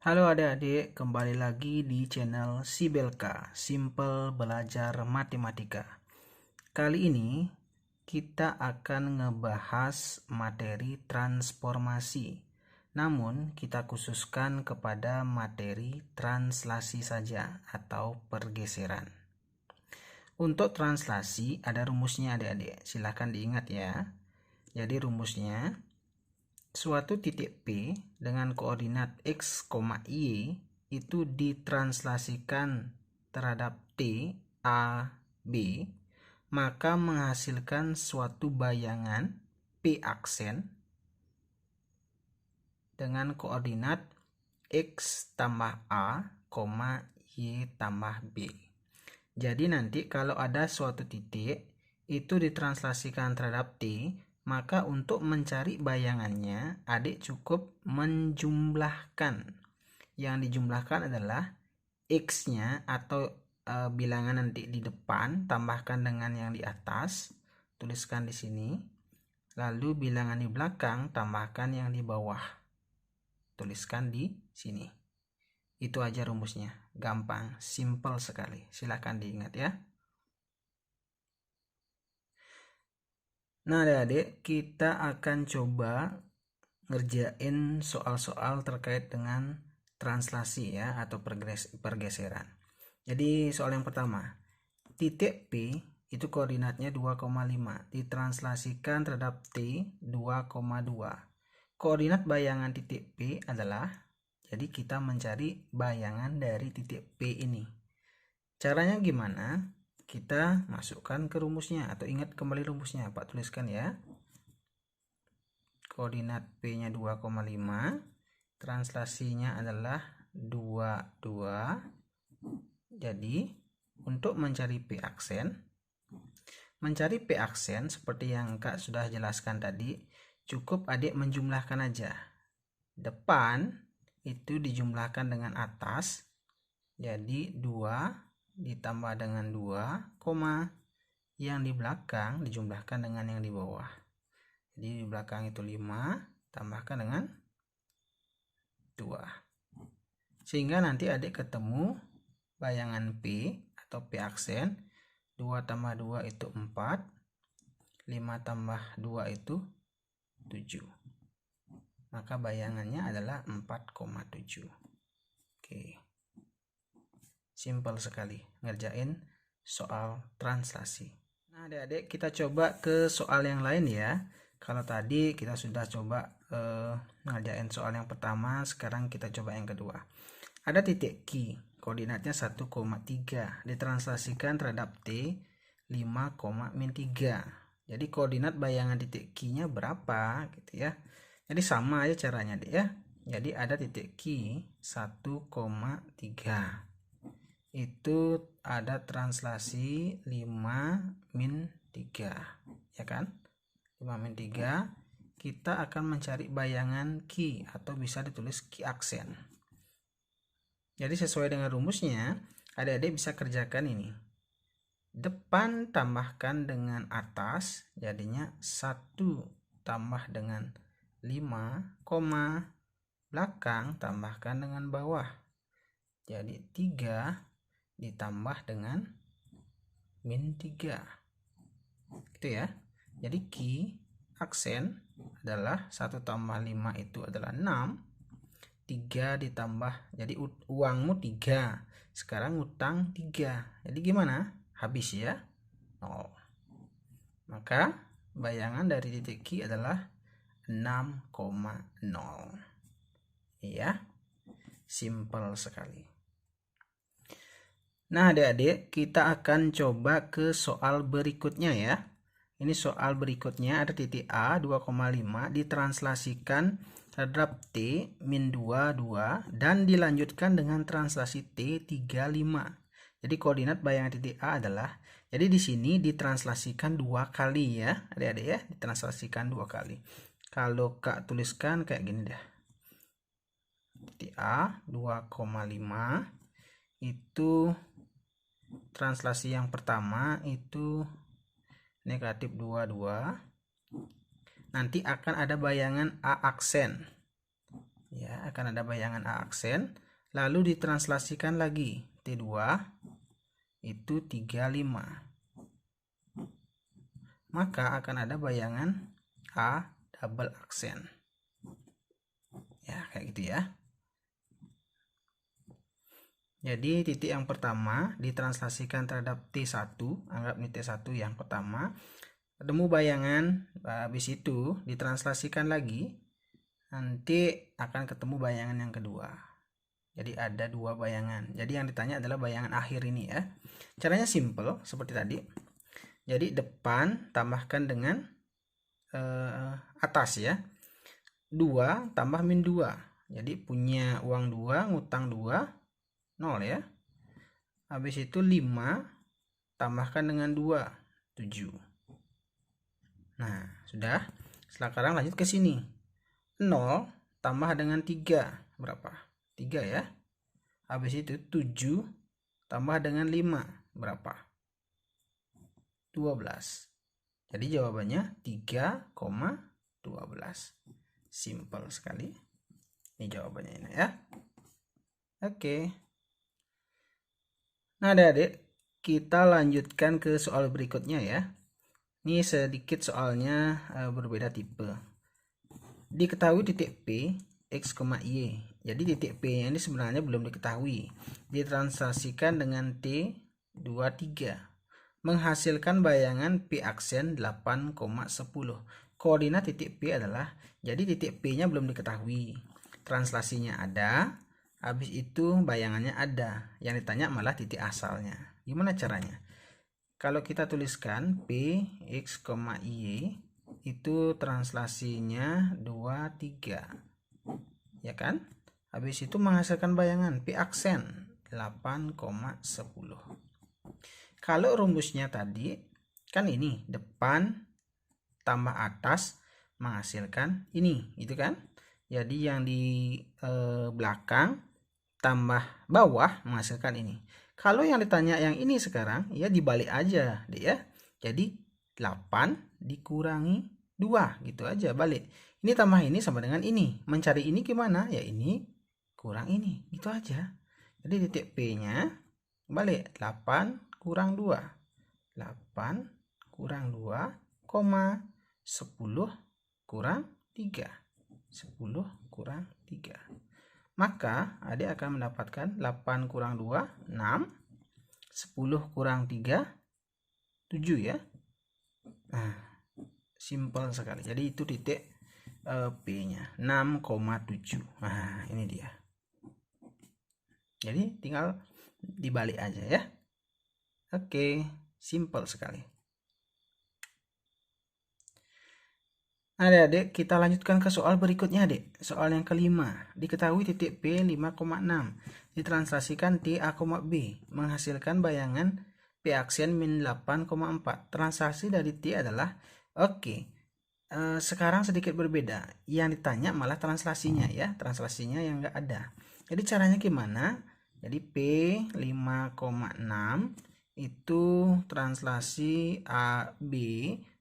Halo adik-adik, kembali lagi di channel Sibelka, Simple Belajar Matematika. Kali ini kita akan ngebahas materi transformasi. Namun kita khususkan kepada materi translasi saja atau pergeseran. Untuk translasi ada rumusnya adik-adik, silahkan diingat ya. Jadi rumusnya, suatu titik P dengan koordinat X, Y itu ditranslasikan terhadap T, A, B, maka menghasilkan suatu bayangan P aksen dengan koordinat X tambah A, Y tambah B. Jadi nanti kalau ada suatu titik itu ditranslasikan terhadap T, maka untuk mencari bayangannya, adik cukup menjumlahkan. Yang dijumlahkan adalah X-nya atau bilangan nanti di depan, tambahkan dengan yang di atas, tuliskan di sini. Lalu bilangan di belakang, tambahkan yang di bawah, tuliskan di sini. Itu aja rumusnya, gampang, simple sekali. Silahkan diingat ya. Nah adik-adik, kita akan coba ngerjain soal-soal terkait dengan translasi ya atau pergeseran. Jadi soal yang pertama, titik P itu koordinatnya 2,5 ditranslasikan terhadap T 2,2. Koordinat bayangan titik P adalah, jadi kita mencari bayangan dari titik P ini. Caranya gimana? Kita masukkan ke rumusnya atau ingat kembali rumusnya, Pak tuliskan ya. Koordinat P-nya 2,5, translasinya adalah 22. Jadi, untuk mencari P aksen seperti yang Kak sudah jelaskan tadi, cukup adik menjumlahkan aja. Depan itu dijumlahkan dengan atas, jadi 2 ditambah dengan 2, yang di belakang dijumlahkan dengan yang di bawah. Jadi di belakang itu 5, tambahkan dengan 2. Sehingga nanti adik ketemu bayangan P atau P aksen, 2 tambah 2 itu 4, 5 tambah 2 itu 7. Maka bayangannya adalah 4,7. Oke. Simple sekali ngerjain soal translasi. Nah adik-adik, kita coba ke soal yang lain ya. Kalau tadi kita sudah coba ngerjain soal yang pertama, sekarang kita coba yang kedua. Ada titik Q, koordinatnya 1,3 ditranslasikan terhadap T 5,-3. Jadi koordinat bayangan titik Q-nya berapa gitu ya. Jadi sama aja caranya deh ya. Jadi ada titik Q 1,3. Itu ada translasi 5-3 ya kan. 5-3 kita akan mencari bayangan Q atau bisa ditulis Q aksen. Jadi sesuai dengan rumusnya, adik-adik bisa kerjakan ini. Depan tambahkan dengan atas, jadinya 1 tambah dengan 5, belakang tambahkan dengan bawah. Jadi 3 ditambah dengan -3. Gitu ya. Jadi Q aksen adalah 1 tambah 5 itu adalah 6. 3 ditambah, jadi uangmu 3, sekarang utang 3, jadi gimana? Habis ya, 0. Maka bayangan dari titik Q adalah 6,0. Ya, simple sekali. Nah adik-adik, kita akan coba ke soal berikutnya ya. Ini soal berikutnya, ada titik A 2,5 ditranslasikan terhadap T -2, 2 dan dilanjutkan dengan translasi T 35. Jadi koordinat bayangan titik A adalah, jadi di sini ditranslasikan 2 kali ya adik-adik ya, ditranslasikan 2 kali. Kalau Kak tuliskan kayak gini dah. Titik A 2,5 itu translasi yang pertama itu negatif 22. Nanti akan ada bayangan A aksen. Ya, akan ada bayangan A aksen, lalu ditranslasikan lagi. T2 itu 35. Maka akan ada bayangan A double aksen. Ya, kayak gitu ya. Jadi titik yang pertama ditranslasikan terhadap T1, anggap ini T1 yang pertama. Ketemu bayangan, habis itu ditranslasikan lagi, nanti akan ketemu bayangan yang kedua. Jadi ada dua bayangan. Jadi yang ditanya adalah bayangan akhir ini ya. Caranya simple seperti tadi. Jadi depan tambahkan dengan atas ya. 2 tambah min 2. Jadi punya uang 2, ngutang 2, 0 ya. Habis itu 5 tambahkan dengan 2, 7. Nah, sudah. Sekarang lanjut ke sini. 0 tambah dengan 3, berapa? 3 ya. Habis itu 7 tambah dengan 5, berapa? 12. Jadi jawabannya 3,12. Simple sekali. Ini jawabannya ini ya. Oke. Nah, adik-adik, kita lanjutkan ke soal berikutnya ya. Ini sedikit soalnya berbeda tipe. Diketahui titik P, X, Y. Jadi titik P ini sebenarnya belum diketahui. Ditranslasikan dengan T, 2, 3. Menghasilkan bayangan P aksen 8,10. Koordinat titik P adalah, jadi titik P-nya belum diketahui. Translasinya ada, habis itu bayangannya ada. Yang ditanya malah titik asalnya. Gimana caranya? Kalau kita tuliskan P, X, Y, itu translasinya 2, 3. Ya kan? Habis itu menghasilkan bayangan P aksen 8,10. Kalau rumusnya tadi kan ini depan tambah atas menghasilkan ini, gitu kan? Jadi yang di belakang tambah bawah menghasilkan ini. Kalau yang ditanya yang ini sekarang, ya dibalik aja deh ya. Jadi 8 dikurangi 2 gitu aja, balik. Ini tambah ini sama dengan ini. Mencari ini gimana? Ya ini kurang ini, gitu aja. Jadi titik P-nya balik 8 kurang 2. 8 kurang 2, 10 kurang 3. 10 kurang 3. Maka adik akan mendapatkan 8 kurang 2, 6. 10 kurang 3, 7 ya. Nah, simple sekali. Jadi itu titik P-nya 6,7. Nah, ini dia. Jadi tinggal dibalik aja ya. Oke, simple sekali. Adik-adik, kita lanjutkan ke soal berikutnya, adik. Soal yang kelima. Diketahui titik P 5,6. Ditranslasikan T A, B. Menghasilkan bayangan P aksen min 8,4. Translasi dari T adalah, oke. Sekarang sedikit berbeda. Yang ditanya malah translasinya ya. Translasinya yang nggak ada. Jadi caranya gimana? Jadi P 5,6 itu translasi A, B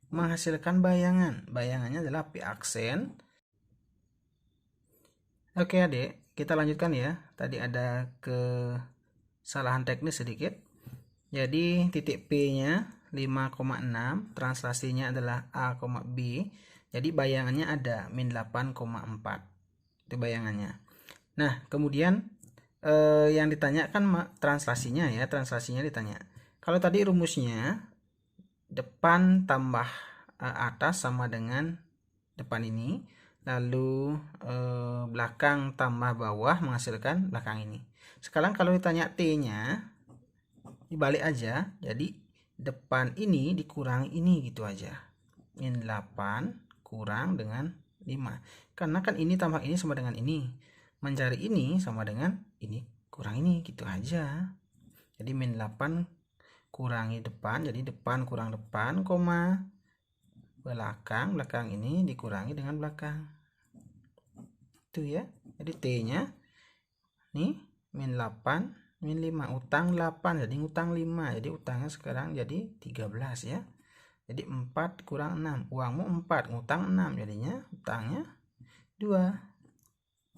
menghasilkan bayangan. Bayangannya adalah P aksen. Oke adik, kita lanjutkan ya. Tadi ada kesalahan teknis sedikit. Jadi titik P-nya 5,6, translasinya adalah A, B. Jadi bayangannya ada min 8,4. Itu bayangannya. Nah, kemudian yang ditanya kan translasinya ya, translasinya ditanya. Kalau tadi rumusnya depan tambah atas sama dengan depan ini, lalu belakang tambah bawah menghasilkan belakang ini. Sekarang kalau ditanya T-nya dibalik aja, jadi depan ini dikurangi ini gitu aja. Min 8 kurang dengan 5. Karena kan ini tambah ini sama dengan ini. Mencari ini sama dengan ini kurang ini gitu aja. Jadi min 8 kurangi depan, jadi depan kurang depan, koma belakang ini dikurangi dengan belakang. Itu ya. Jadi T-nya nih min 8 min 5, utang 8 jadi utang 5. Jadi utangnya sekarang jadi 13 ya. Jadi 4 kurang 6, uangmu 4, ngutang 6, jadinya utangnya 2.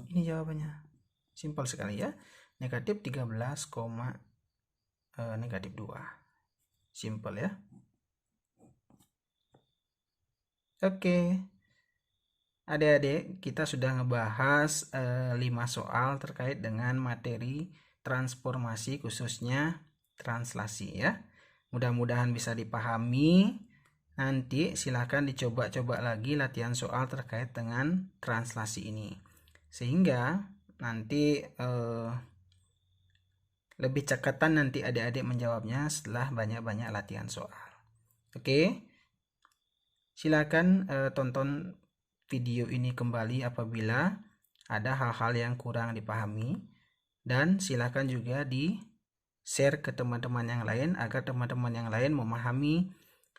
Ini jawabannya. Simpel sekali ya. Negatif 13, negatif 2. Simpel ya. Oke. Adik-adik, kita sudah ngebahas 5 soal terkait dengan materi transformasi, khususnya translasi ya. Mudah-mudahan bisa dipahami. Nanti silahkan dicoba-coba lagi latihan soal terkait dengan translasi ini. Sehingga nanti lebih cekatan nanti adik-adik menjawabnya setelah banyak-banyak latihan soal. Oke. Silakan tonton video ini kembali apabila ada hal-hal yang kurang dipahami, dan silakan juga di-share ke teman-teman yang lain agar teman-teman yang lain memahami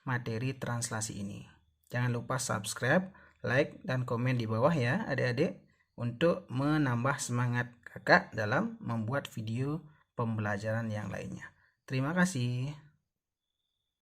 materi translasi ini. Jangan lupa subscribe, like, dan komen di bawah ya adik-adik untuk menambah semangat kakak dalam membuat video pembelajaran yang lainnya. Terima kasih.